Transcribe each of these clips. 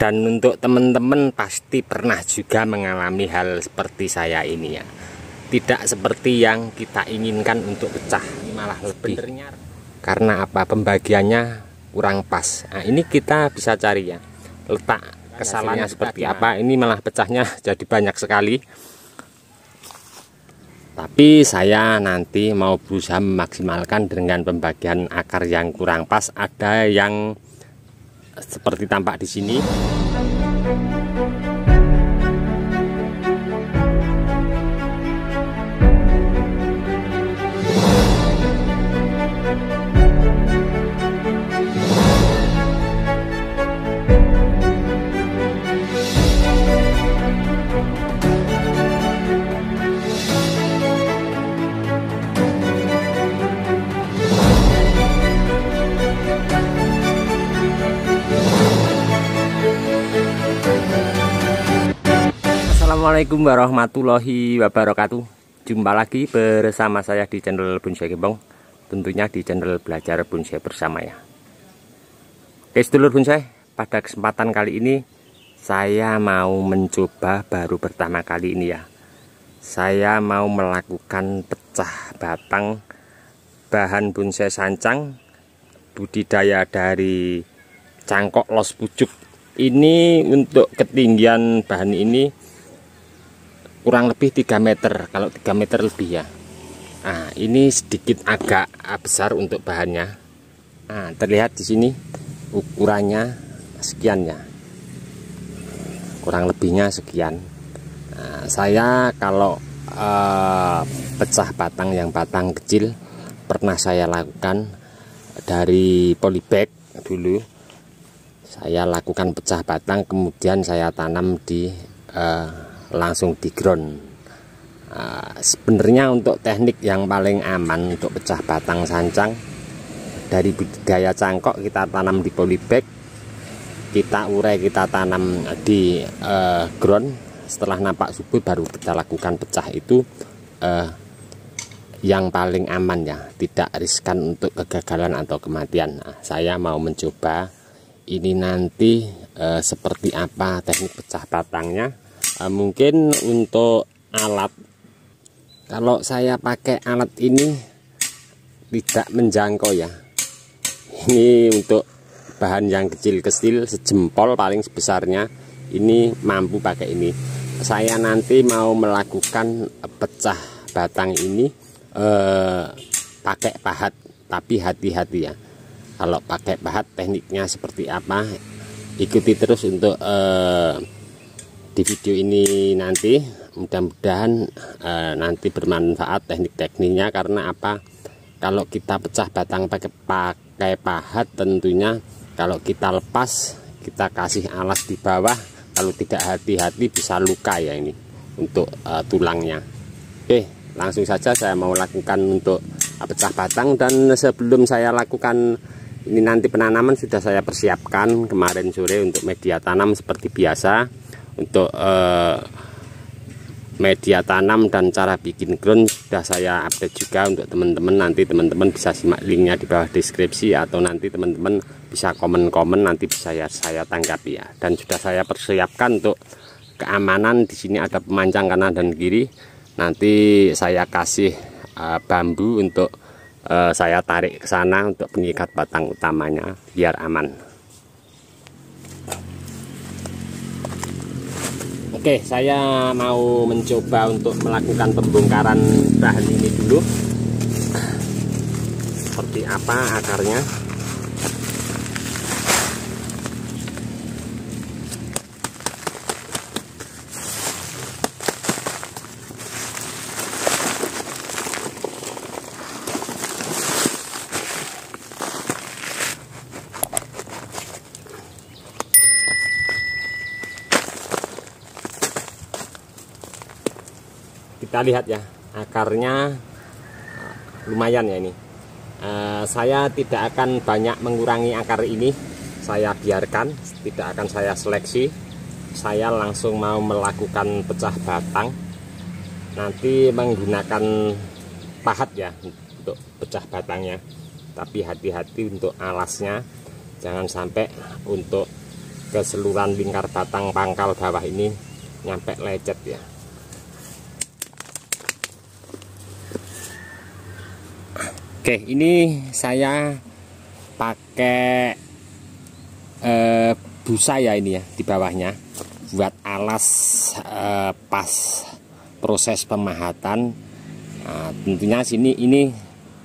Dan untuk teman-teman pasti pernah juga mengalami hal seperti saya ini ya. Tidak seperti yang kita inginkan untuk pecah, malah lebih. Karena apa? Pembagiannya kurang pas. Nah, ini kita bisa cari ya. Letak kesalahannya seperti apa. Ini malah pecahnya jadi banyak sekali. Tapi saya nanti mau berusaha memaksimalkan dengan pembagian akar yang kurang pas. Ada yang seperti tampak di sini. Assalamualaikum warahmatullahi wabarakatuh. Jumpa lagi bersama saya di channel Bonsai Gembong. Tentunya di channel Belajar Bonsai Bersama ya. Oke sedulur bonsai, pada kesempatan kali ini saya mau mencoba baru pertama kali ini ya. Saya mau melakukan pecah batang bahan bonsai sancang budidaya dari cangkok los pucuk. Ini untuk ketinggian bahan ini kurang lebih 3 meter, kalau 3 meter lebih ya. Nah, ini sedikit agak besar untuk bahannya. Nah, terlihat di sini ukurannya sekian ya. Kurang lebihnya sekian. Nah, saya kalau pecah batang yang batang kecil pernah saya lakukan dari polybag dulu. Saya lakukan pecah batang, kemudian saya tanam di langsung di ground. Sebenarnya untuk teknik yang paling aman untuk pecah batang sancang dari budidaya cangkok, kita tanam di polybag, kita urai, kita tanam di ground. Setelah nampak subur baru kita lakukan pecah. Itu yang paling aman ya, tidak riskan untuk kegagalan atau kematian. Nah, saya mau mencoba ini nanti seperti apa teknik pecah batangnya. Mungkin untuk alat, kalau saya pakai alat ini tidak menjangkau ya. Ini untuk bahan yang kecil-kecil sejempol paling sebesarnya, ini mampu pakai ini. Saya nanti mau melakukan pecah batang ini pakai pahat, tapi hati-hati ya. Kalau pakai pahat tekniknya seperti apa, ikuti terus untuk di video ini nanti. Mudah-mudahan nanti bermanfaat teknik-tekniknya. Karena apa? Kalau kita pecah batang pakai pahat, tentunya kalau kita lepas, kita kasih alas di bawah, kalau tidak hati-hati bisa luka ya ini untuk tulangnya. Oke, langsung saja saya mau lakukan untuk pecah batang. Dan sebelum saya lakukan ini nanti penanaman, sudah saya persiapkan kemarin sore untuk media tanam seperti biasa. Untuk media tanam dan cara bikin ground sudah saya update juga untuk teman-teman. Nanti teman-teman bisa simak linknya di bawah deskripsi, atau nanti teman-teman bisa komen-komen, nanti bisa saya tanggapi ya. Dan sudah saya persiapkan untuk keamanan. Di sini ada pemanjang kanan dan kiri. Nanti saya kasih bambu untuk saya tarik ke sana untuk pengikat batang utamanya biar aman. Oke, saya mau mencoba untuk melakukan pembongkaran bahan ini dulu. Seperti apa akarnya. Kita lihat ya, akarnya lumayan ya ini. Saya tidak akan banyak mengurangi akar ini, saya biarkan, tidak akan saya seleksi. Saya langsung mau melakukan pecah batang. Nanti menggunakan pahat ya untuk pecah batangnya. Tapi hati-hati untuk alasnya, jangan sampai untuk keseluruhan lingkar batang pangkal bawah ini nyampe lecet ya. Oke, ini saya pakai busa ya ini ya di bawahnya buat alas pas proses pemahatan. Nah, tentunya sini ini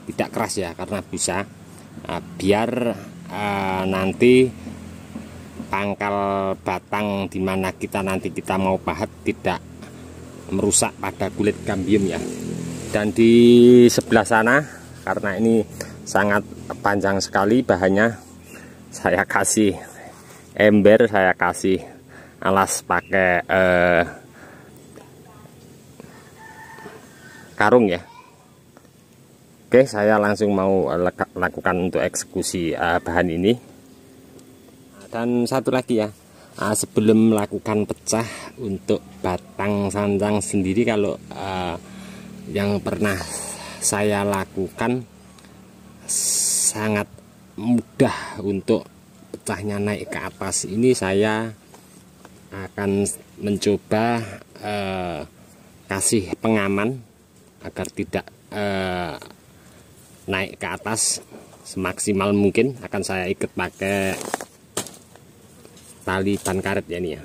tidak keras ya karena busa, biar nanti pangkal batang dimana kita nanti mau pahat tidak merusak pada kulit kambium ya. Dan di sebelah sana karena ini sangat panjang sekali bahannya, saya kasih ember, saya kasih alas pakai karung ya. Oke, saya langsung mau lakukan untuk eksekusi bahan ini. Dan satu lagi ya, sebelum melakukan pecah untuk batang sanjang sendiri, kalau yang pernah saya lakukan sangat mudah untuk pecahnya naik ke atas. Ini saya akan mencoba kasih pengaman agar tidak naik ke atas semaksimal mungkin. Akan saya ikat pakai tali ban karet ya ini ya.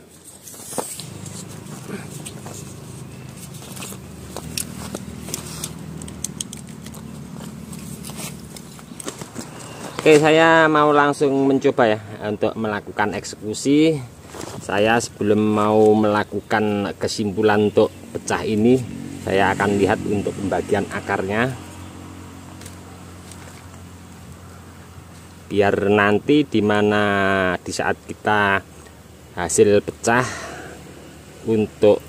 Oke, saya mau langsung mencoba ya untuk melakukan eksekusi. Saya sebelum mau melakukan kesimpulan untuk pecah ini, saya akan lihat untuk pembagian akarnya, biar nanti dimana di saat kita hasil pecah untuk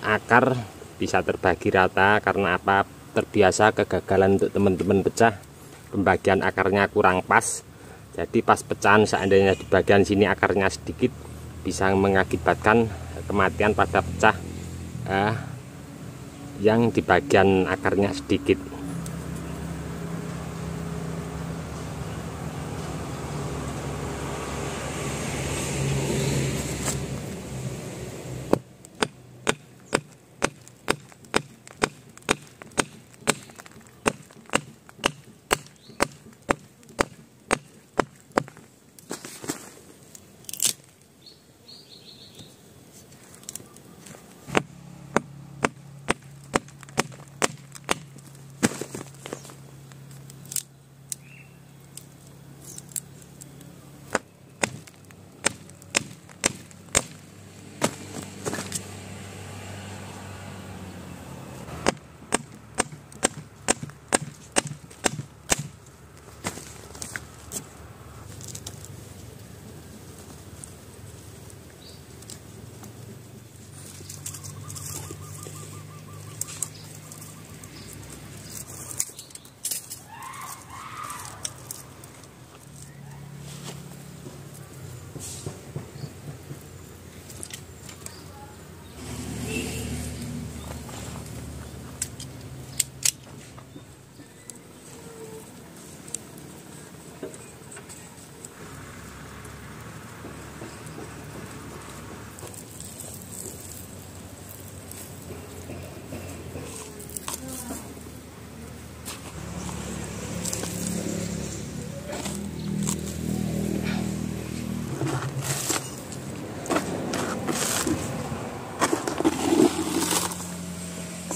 akar bisa terbagi rata. Karena apa? Terbiasa kegagalan untuk teman-teman pecah, pembagian akarnya kurang pas. Jadi pas pecahan seandainya di bagian sini akarnya sedikit, bisa mengakibatkan kematian pada pecah yang di bagian akarnya sedikit.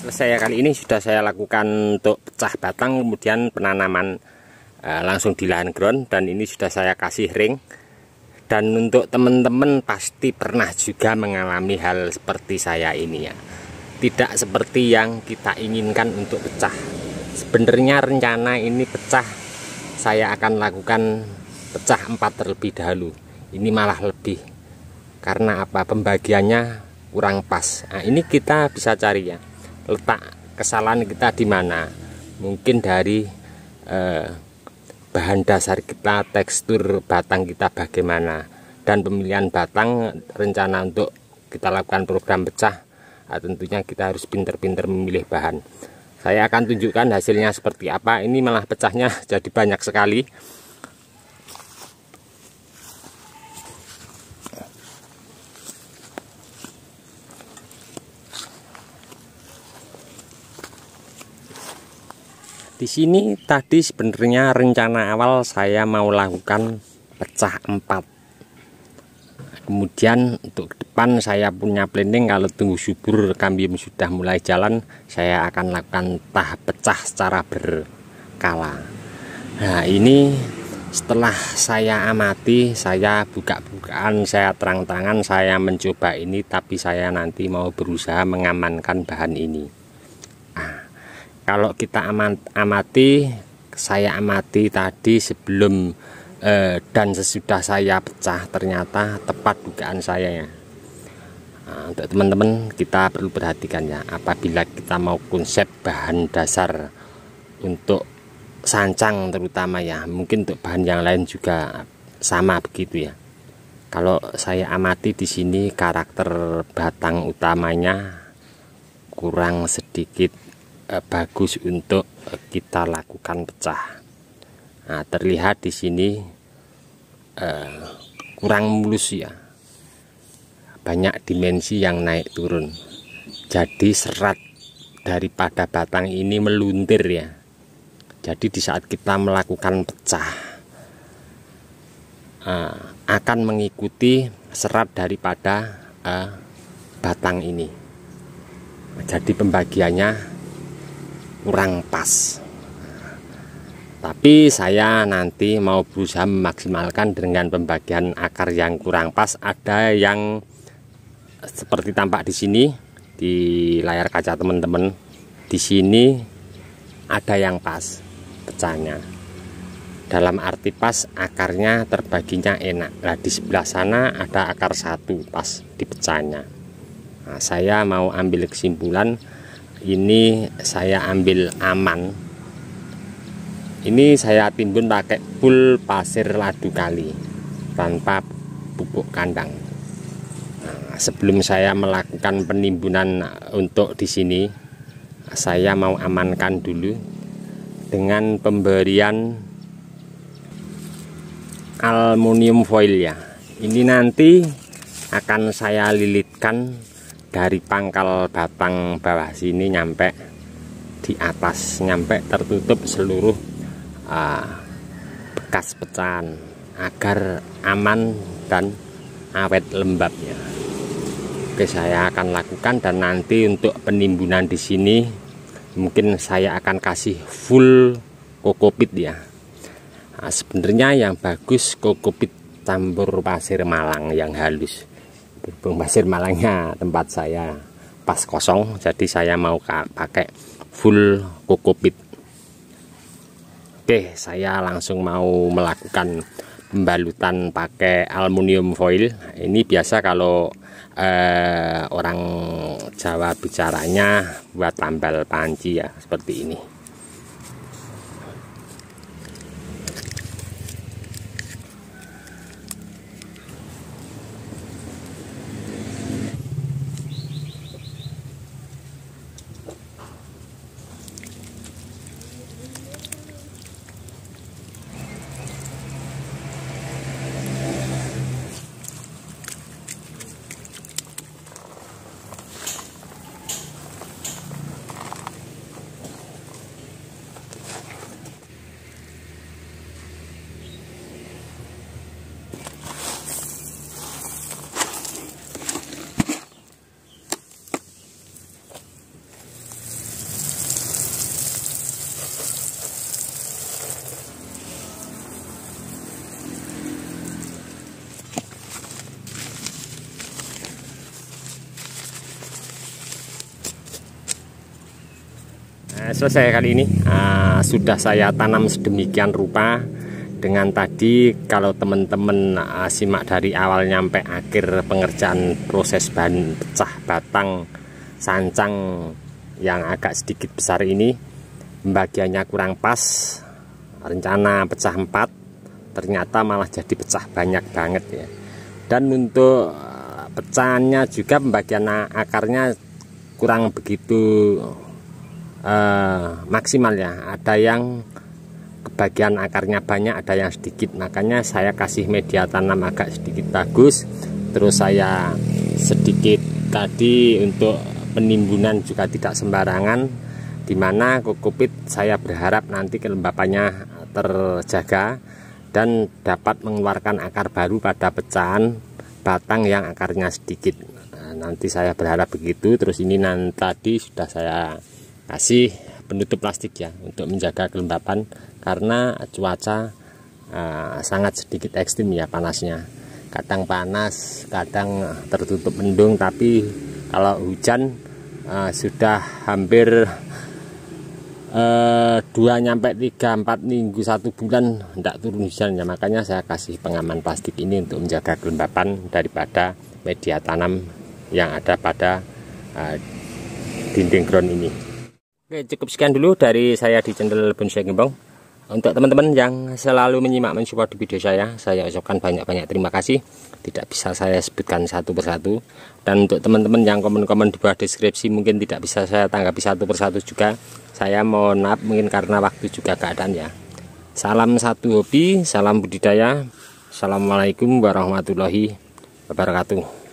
Selesai kali ini sudah saya lakukan untuk pecah batang, kemudian penanaman langsung di lahan ground, dan ini sudah saya kasih ring. Dan untuk teman-teman pasti pernah juga mengalami hal seperti saya ini ya, tidak seperti yang kita inginkan untuk pecah. Sebenarnya rencana ini pecah saya akan lakukan pecah 4 terlebih dahulu, ini malah lebih. Karena apa? Pembagiannya kurang pas. Nah, ini kita bisa cari ya, letak kesalahan kita di mana. Mungkin dari bahan dasar kita, tekstur batang kita bagaimana, dan pemilihan batang. Rencana untuk kita lakukan program pecah, tentunya kita harus pinter-pinter memilih bahan. Saya akan tunjukkan hasilnya seperti apa. Ini malah pecahnya jadi banyak sekali. Di sini tadi sebenarnya rencana awal saya mau lakukan pecah 4. Kemudian untuk depan saya punya planning kalau tunggu subur kambium sudah mulai jalan, saya akan lakukan tahap pecah secara berkala. Nah, ini setelah saya amati, saya buka-bukaan, saya terang-terangan, saya mencoba ini, tapi saya nanti mau berusaha mengamankan bahan ini. Kalau kita amati, saya amati tadi sebelum dan sesudah saya pecah, ternyata tepat dugaan saya ya. Nah, untuk teman-teman kita perlu perhatikan ya, apabila kita mau konsep bahan dasar untuk sancang terutama ya, mungkin untuk bahan yang lain juga sama begitu ya. Kalau saya amati di sini karakter batang utamanya kurang sedikit bagus untuk kita lakukan pecah. Nah, terlihat di sini kurang mulus ya, banyak dimensi yang naik turun, jadi serat daripada batang ini meluntir ya. Jadi di saat kita melakukan pecah akan mengikuti serat daripada batang ini, jadi pembagiannya kurang pas. Tapi saya nanti mau berusaha memaksimalkan dengan pembagian akar yang kurang pas. Ada yang seperti tampak di sini di layar kaca teman-teman. Di sini ada yang pas pecahnya. Dalam arti pas, akarnya terbaginya enak. Nah, di sebelah sana ada akar satu pas dipecahnya. Nah, saya mau ambil kesimpulan, ini saya ambil aman. Ini saya timbun pakai full pasir ladu kali tanpa pupuk kandang. Nah, sebelum saya melakukan penimbunan untuk di sini, saya mau amankan dulu dengan pemberian aluminium foil ya. Ini nanti akan saya lilitkan dari pangkal batang bawah sini nyampe di atas, nyampe tertutup seluruh bekas pecahan agar aman dan awet lembabnya. Oke, saya akan lakukan, dan nanti untuk penimbunan di sini mungkin saya akan kasih full kokopit ya. Nah, sebenarnya yang bagus kokopit campur pasir Malang yang halus. Berhubung pasir Malangnya tempat saya pas kosong, jadi saya mau pakai full kokopit. Oke, saya langsung mau melakukan pembalutan pakai aluminium foil. Ini biasa kalau orang Jawa bicaranya buat tambal panci ya, seperti ini. Selesai kali ini. Sudah saya tanam sedemikian rupa. Dengan tadi kalau teman-teman simak dari awal nyampe akhir pengerjaan proses bahan pecah batang sancang yang agak sedikit besar ini, pembagiannya kurang pas. Rencana pecah 4, ternyata malah jadi pecah banyak banget ya. Dan untuk pecahannya juga pembagian akarnya kurang begitu maksimal ya. Ada yang kebagian akarnya banyak, ada yang sedikit. Makanya saya kasih media tanam agak sedikit bagus. Terus saya sedikit tadi untuk penimbunan juga tidak sembarangan. dimana kokopit saya berharap nanti kelembapannya terjaga dan dapat mengeluarkan akar baru pada pecahan batang yang akarnya sedikit. Nanti saya berharap begitu. Terus ini nanti tadi sudah saya kasih penutup plastik ya untuk menjaga kelembapan karena cuaca sangat sedikit ekstrim ya panasnya. Kadang panas, kadang tertutup mendung, tapi kalau hujan sudah hampir 2-3-4 minggu 1 bulan tidak turun hujan ya, makanya saya kasih pengaman plastik ini untuk menjaga kelembapan daripada media tanam yang ada pada dinding ground ini. Oke, cukup sekian dulu dari saya di channel Bonsai Gembong. Untuk teman-teman yang selalu menyimak mensupport video saya ucapkan banyak-banyak terima kasih. Tidak bisa saya sebutkan satu persatu. Dan untuk teman-teman yang komen-komen di bawah deskripsi mungkin tidak bisa saya tanggapi satu persatu juga. Saya mohon maaf mungkin karena waktu juga keadaan ya. Salam satu hobi, salam budidaya. Assalamualaikum warahmatullahi wabarakatuh.